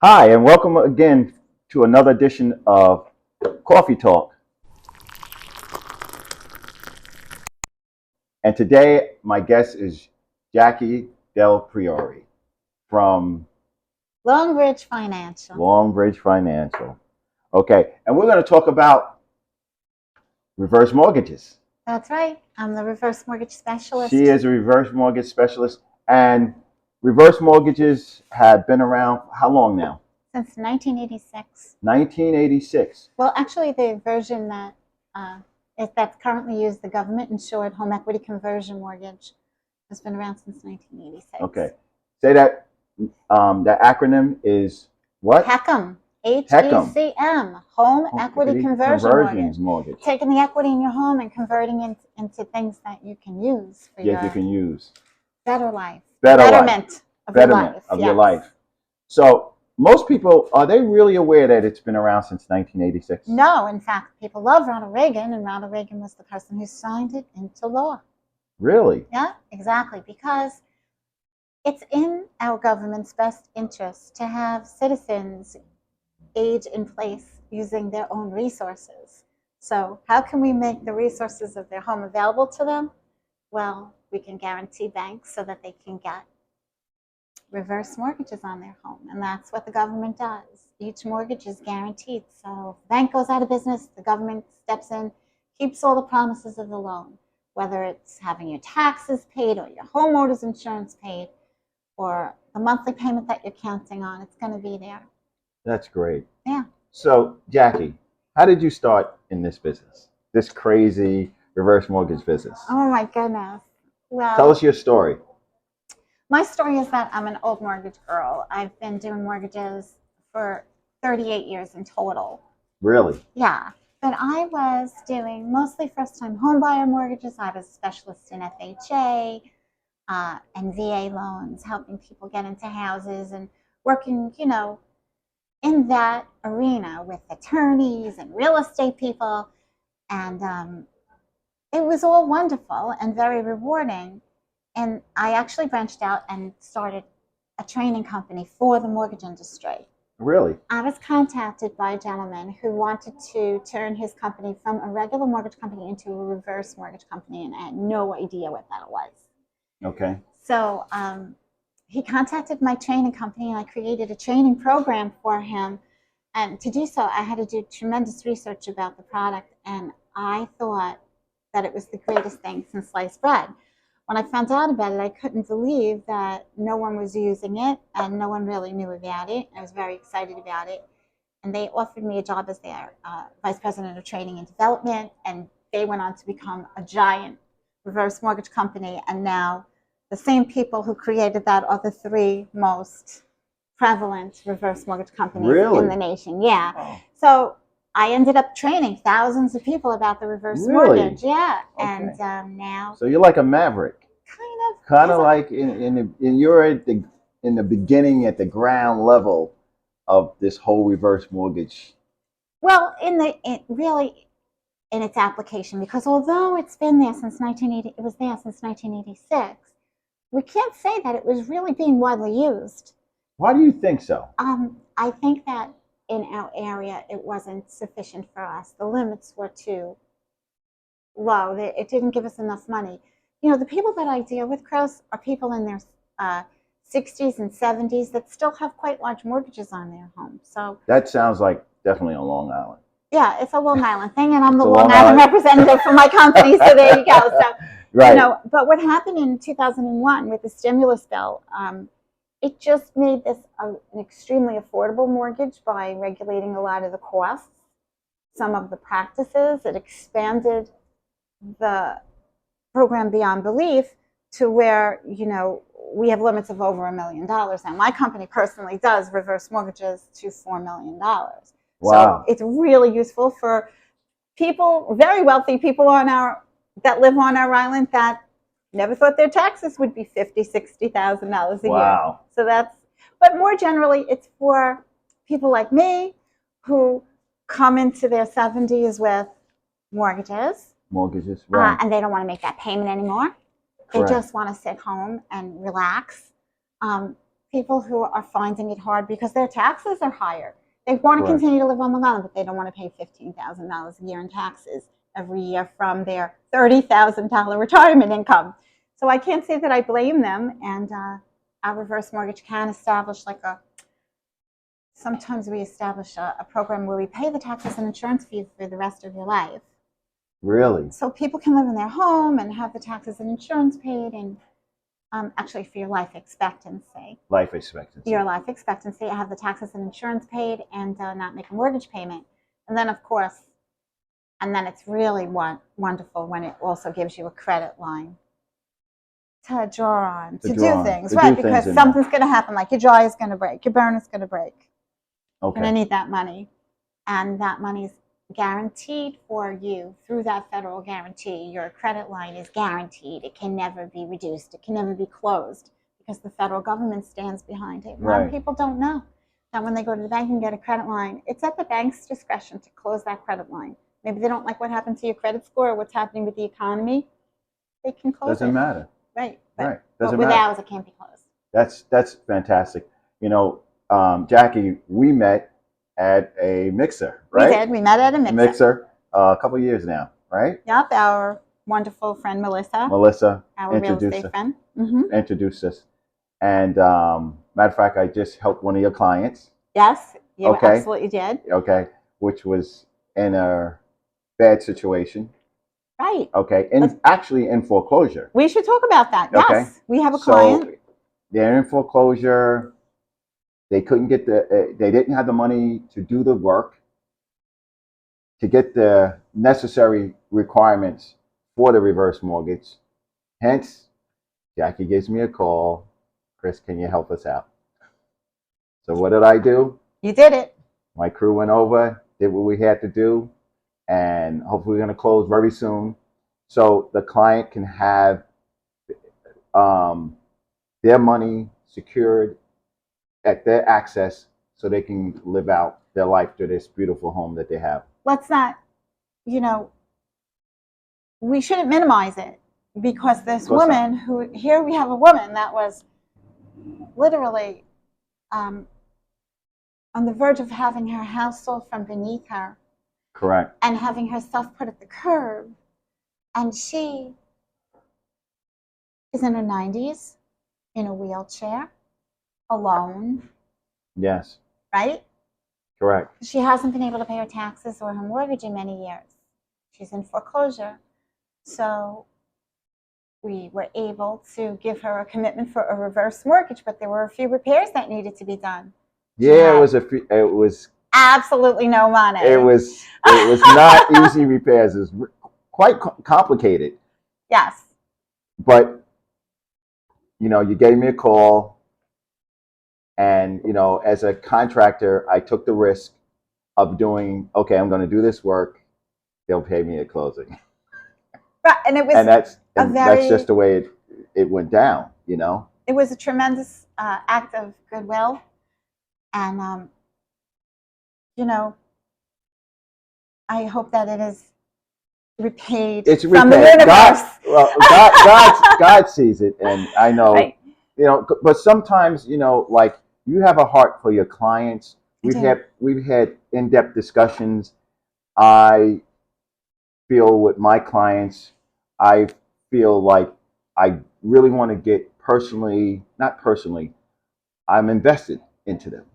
Hi, and welcome again to another edition of Coffee Talk. And today, my guest is Jacqui DelPriore from Longbridge Financial. Longbridge Financial. Okay, and we're going to talk about reverse mortgages. That's right. I'm the reverse mortgage specialist. She is a reverse mortgage specialist, and reverse mortgages have been around how long now? Since 1986. 1986. Well, actually, the version that's currently used, the government-insured home equity conversion mortgage, has been around since 1986. Okay. Say that that acronym is what? HECM. HECM. Home Equity Conversion Mortgage. Taking the equity in your home and converting it into things that you can use for Yes, you can use. better life. Betterment of your life. So most people, are they really aware that it's been around since 1986? No, in fact, people love Ronald Reagan, and Ronald Reagan was the person who signed it into law. Really? Yeah, exactly, because it's in our government's best interest to have citizens age in place using their own resources. So how can we make the resources of their home available to them? Well, we can guarantee banks so that they can get reverse mortgages on their home, and that's what the government does. Each mortgage is guaranteed, so if the bank goes out of business, the government steps in, keeps all the promises of the loan, whether it's having your taxes paid or your homeowner's insurance paid or the monthly payment that you're counting on, it's going to be there. That's great. Yeah. So, Jacqui, how did you start in this business, this crazy reverse mortgage business? Oh my goodness. Well, tell us your story. My story is that I'm an old mortgage girl. I've been doing mortgages for 38 years in total. Really? Yeah. But I was doing mostly first-time homebuyer mortgages. I was a specialist in FHA and VA loans, helping people get into houses and working, in that arena with attorneys and real estate people. And it was all wonderful and very rewarding. And I actually branched out and started a training company for the mortgage industry. Really? I was contacted by a gentleman who wanted to turn his company from a regular mortgage company into a reverse mortgage company, and I had no idea what that was. Okay. So he contacted my training company, and I created a training program for him. And to do so, I had to do tremendous research about the product, and I thought that it was the greatest thing since sliced bread. When I found out about it, I couldn't believe that no one was using it and no one really knew about it. I was very excited about it. And they offered me a job as their vice president of training and development, and they went on to become a giant reverse mortgage company. And now the same people who created that are the three most prevalent reverse mortgage companies in the nation. Yeah. Oh. So I ended up training thousands of people about the reverse mortgage. Yeah. Okay. And now. So you're like a maverick. Kind of like you're at in the beginning, at the ground level of this whole reverse mortgage. Well, really in its application, because although it's been there since 1980, it was there since 1986. We can't say that it was really being widely used. Why do you think so? I think that in our area, it wasn't sufficient for us. The limits were too low. It didn't give us enough money. The people that I deal with, Chris, are people in their 60s and 70s that still have quite large mortgages on their home. So that sounds like definitely on Long Island. Yeah, it's a Long Island thing, and I'm the Long Island representative for my company, so there you go. So, right. But what happened in 2001 with the stimulus bill, it just made this an extremely affordable mortgage by regulating a lot of the costs, some of the practices. It expanded the program beyond belief to where, we have limits of over $1 million. Now, my company personally does reverse mortgages to $4 million. Wow. So it's really useful for people, very wealthy people that live on our island that never thought their taxes would be $50,000, $60,000 a year. So but more generally, it's for people like me who come into their 70s with mortgages. Right. And they don't want to make that payment anymore. They just want to sit home and relax. people who are finding it hard because their taxes are higher. They want to Correct. continue to live on Long Island, but they don't want to pay $15,000 a year in taxes every year from their $30,000 retirement income. So I can't say that I blame them. And our reverse mortgage can establish sometimes we establish a program where we pay the taxes and insurance fees for the rest of your life. Really? So people can live in their home and have the taxes and insurance paid, and actually for your life expectancy. Life expectancy. Your life expectancy, have the taxes and insurance paid, and not make a mortgage payment. And then, of course, and then it's really wonderful when it also gives you a credit line to draw on, to do things, right? Because something's going to happen, like your jaw is going to break, your bone is going to break. Okay. You're going to need that money. And that money's guaranteed for you through that federal guarantee. Your credit line is guaranteed. It can never be reduced. It can never be closed because the federal government stands behind it. A lot of people don't know that when they go to the bank and get a credit line, it's at the bank's discretion to close that credit line. Maybe they don't like what happened to your credit score or what's happening with the economy. They can close it. Doesn't matter. Right. Right. But with ours, it can't be closed. That's fantastic. You know, Jacqui, we met at a mixer, right? We did. We met at a mixer. A couple of years now, right? Yep. Our wonderful friend Melissa, our real estate friend, introduced us. And matter of fact, I just helped one of your clients. Yes, you absolutely did. Okay, which was in a bad situation. Right. Okay, and actually in foreclosure. We should talk about that. Yes, okay. We have a client. So they're in foreclosure. They couldn't get they didn't have the money to do the work, to get the necessary requirements for the reverse mortgage. Hence, Jacqui gives me a call. Chris, can you help us out? So what did I do? You did it. My crew went over, did what we had to do, and hopefully we're going to close very soon. So the client can have their money secured at their access so they can live out their life to this beautiful home that they have. Let's not, we shouldn't minimize it because this woman here we have a woman that was literally on the verge of having her house sold from beneath her. Correct. And having her stuff put at the curb. And she is in her 90s, in a wheelchair, alone. Yes. Right? Correct. She hasn't been able to pay her taxes or her mortgage in many years. She's in foreclosure. So we were able to give her a commitment for a reverse mortgage, but there were a few repairs that needed to be done. Yeah, it was absolutely no money. It was not easy repairs. It was quite complicated. Yes. But you gave me a call, and as a contractor, I took the risk of doing. Okay, I'm going to do this work. They'll pay me at closing. Right, and it was that's just the way it went down. It was a tremendous act of goodwill, and I hope that it is repaid. It's from the universe. God sees it, and I know. Right. But sometimes like you have a heart for your clients. We've had in-depth discussions. I feel with my clients, I feel like I really want to get not personally, I'm invested into them.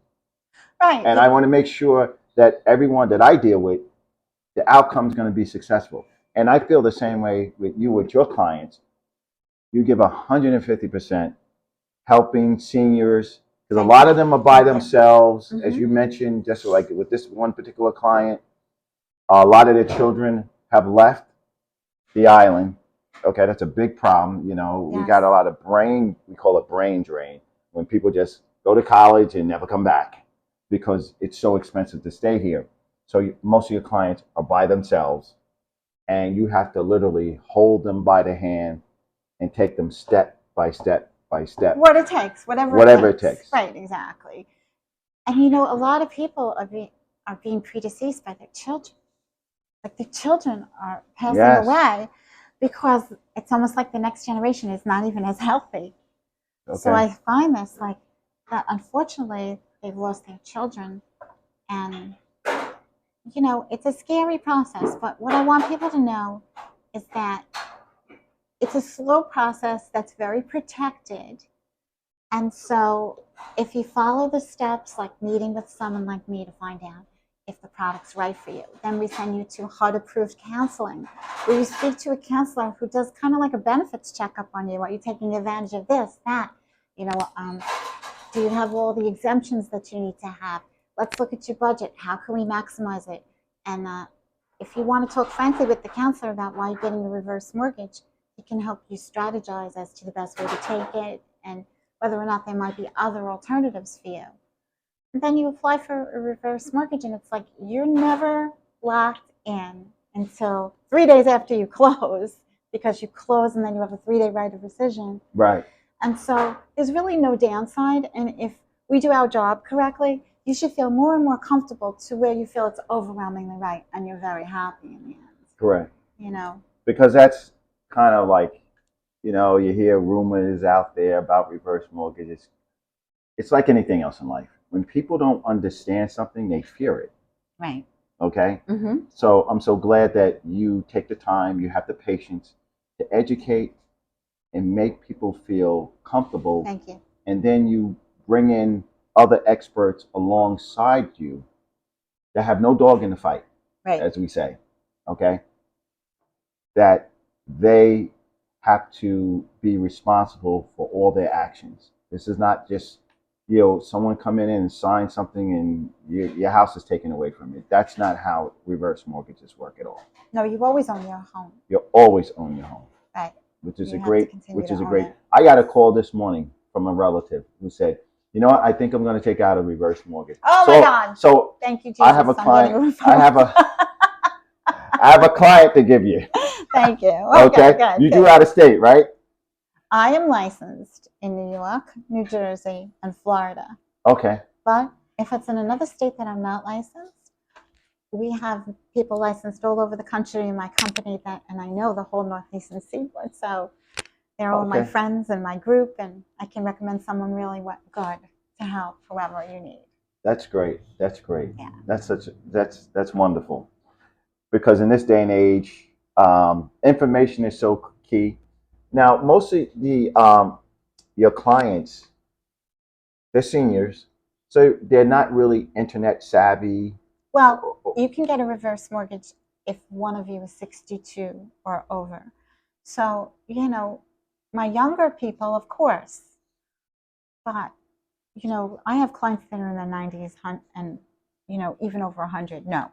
Right. And I want to make sure that everyone that I deal with, the outcome is going to be successful. And I feel the same way with your clients. You give 150%, helping seniors, because a lot of them are by themselves, as you mentioned, just like with this one particular client. A lot of their children have left the island. Okay, that's a big problem. We got a lot of we call it brain drain, when people just go to college and never come back because it's so expensive to stay here. So most of your clients are by themselves, and you have to literally hold them by the hand and take them step by step by step. What it takes, whatever it takes. Right, exactly. And a lot of people are being predeceased by their children. Like the children are passing away because it's almost like the next generation is not even as healthy. Okay. So I find this like that unfortunately they've lost their children. And, you know, it's a scary process. But what I want people to know is that it's a slow process that's very protected. And so if you follow the steps, like meeting with someone like me to find out if the product's right for you, then we send you to HUD-approved counseling, where you speak to a counselor who does kind of like a benefits checkup on you. Are you taking advantage of this, that? You know, do you have all the exemptions that you need to have? Let's look at your budget. How can we maximize it? And if you want to talk frankly with the counselor about why you're getting a reverse mortgage, he can help you strategize as to the best way to take it and whether or not there might be other alternatives for you. And then you apply for a reverse mortgage, and it's like you're never locked in until 3 days after you close, because you close and then you have a 3-day right of rescission. Right. And so there's really no downside. And if we do our job correctly, you should feel more and more comfortable to where you feel it's overwhelmingly right and you're very happy in the end. Correct. You know? Because that's kind of like, you know, you hear rumors out there about reverse mortgages. It's like anything else in life. When people don't understand something, they fear it. Right. Okay? Mm-hmm. So I'm so glad that you take the time, you have the patience to educate and make people feel comfortable. Thank you. And then you bring in other experts alongside you that have no dog in the fight, right, as we say. Okay? That they have to be responsible for all their actions. This is not just, you know, someone come in and sign something and your house is taken away from you. That's not how reverse mortgages work at all. No, you always own your home. You always own your home. Right. Which is you a great, it. I got a call this morning from a relative who said, you know what, I think I'm going to take out a reverse mortgage. Oh my God. So thank you, Jesus. I have a client. I have a client to give you. Thank you. Okay. Good, you do out of state, right? I am licensed in New York, New Jersey, and Florida. Okay. But if it's in another state that I'm not licensed, we have people licensed all over the country in my company and I know the whole Northeastern Seaboard. So they're all my friends and my group, and I can recommend someone really good to help whoever you need. That's great. That's great. Yeah. That's wonderful. Because in this day and age, information is so key. Now, most of your clients, they're seniors, so they're not really internet savvy. Well, you can get a reverse mortgage if one of you is 62 or over. So, you know, my younger people, of course, but, you know, I have clients that are in their 90s and, you know, even over 100. No,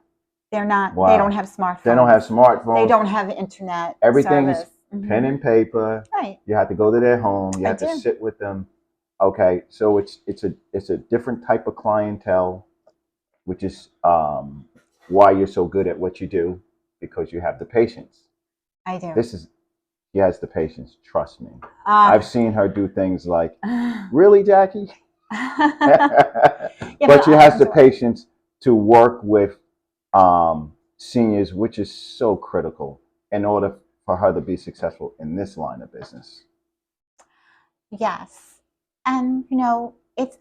they're not. Wow. They don't have smartphones. They don't have smartphones. They don't have internet. Everything's service. Pen and paper. Right. You have to go to their home. You have to sit with them. Okay, so it's a different type of clientele, which is why you're so good at what you do, because you have the patience. I do. She has the patience. Trust me. I've seen her do things like, really, Jacqui? But she has the patience to work with seniors, which is so critical in order for her to be successful in this line of business. Yes. And, you know,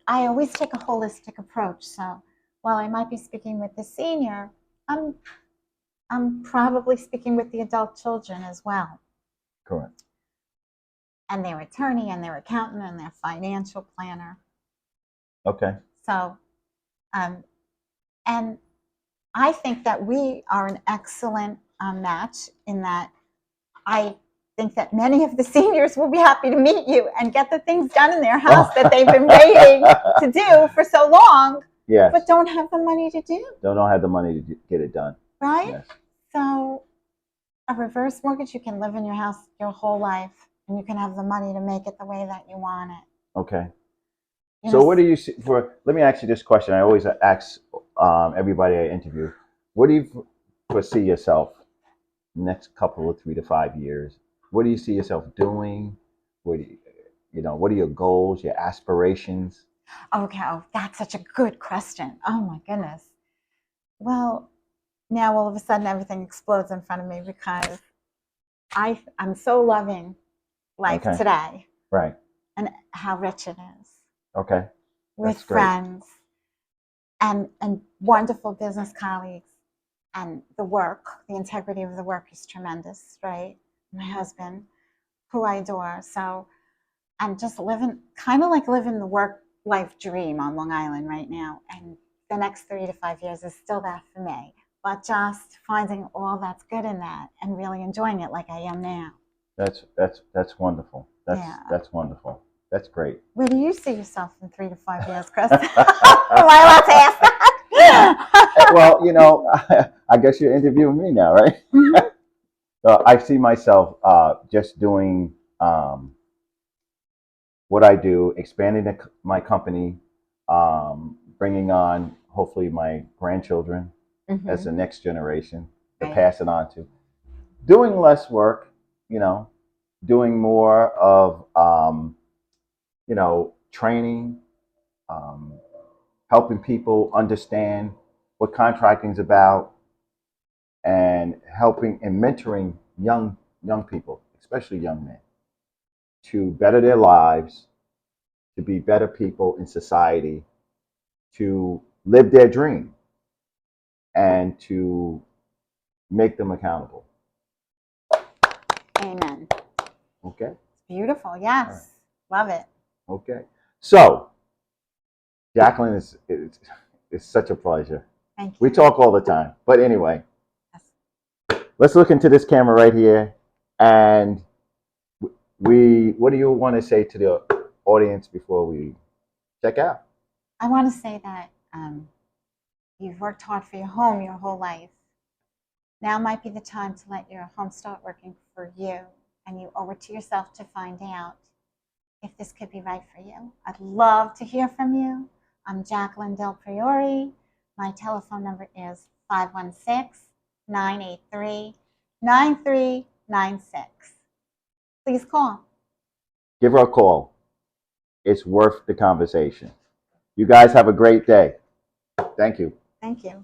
I always take a holistic approach. So while I might be speaking with the senior, I'm probably speaking with the adult children as well. Correct. And their attorney and their accountant and their financial planner. Okay. So, and I think that we are an excellent match in that I think that many of the seniors will be happy to meet you and get the things done in their house that they've been waiting to do for so long, yes, but don't have the money to do. Don't have the money to get it done. Right? Yes. So a reverse mortgage, you can live in your house your whole life, and you can have the money to make it the way that you want it. Okay. So what do you see let me ask you this question. I always ask everybody I interview, what do you foresee yourself next couple of 3 to 5 years? What do you see yourself doing? What are your goals, your aspirations? Okay, that's such a good question. Oh my goodness. Well, now all of a sudden everything explodes in front of me because I'm so loving life today. Right. And how rich it is. Okay. with That's great. friends, and wonderful business colleagues. And the integrity of the work is tremendous, right? My husband, who I adore. So I'm just kind of like living the work life dream on Long Island right now. And the next 3 to 5 years is still that for me. But just finding all that's good in that and really enjoying it like I am now. That's wonderful. That's wonderful. That's great. Where do you see yourself in 3 to 5 years, Chris? Am I allowed to ask that? Well, I guess you're interviewing me now, right? Mm-hmm. I see myself just doing what I do, expanding my company, bringing on hopefully my grandchildren as the next generation to pass it on to. Doing less work, doing more of, training, helping people understand what contracting is about, and helping and mentoring young people, especially young men, to better their lives, to be better people in society, to live their dream, and to make them accountable. Amen. Okay? Beautiful. Yes. Right. Love it. Okay. So, Jacqueline, it's such a pleasure. Thank you. We talk all the time. But anyway, let's look into this camera right here. And what do you want to say to the audience before we check out? I want to say that you've worked hard for your home your whole life. Now might be the time to let your home start working for you, and you owe it to yourself to find out if this could be right for you. I'd love to hear from you. I'm Jacqui DelPriore. My telephone number is 516-983-9396. Please call. Give her a call. It's worth the conversation. You guys have a great day. Thank you. Thank you.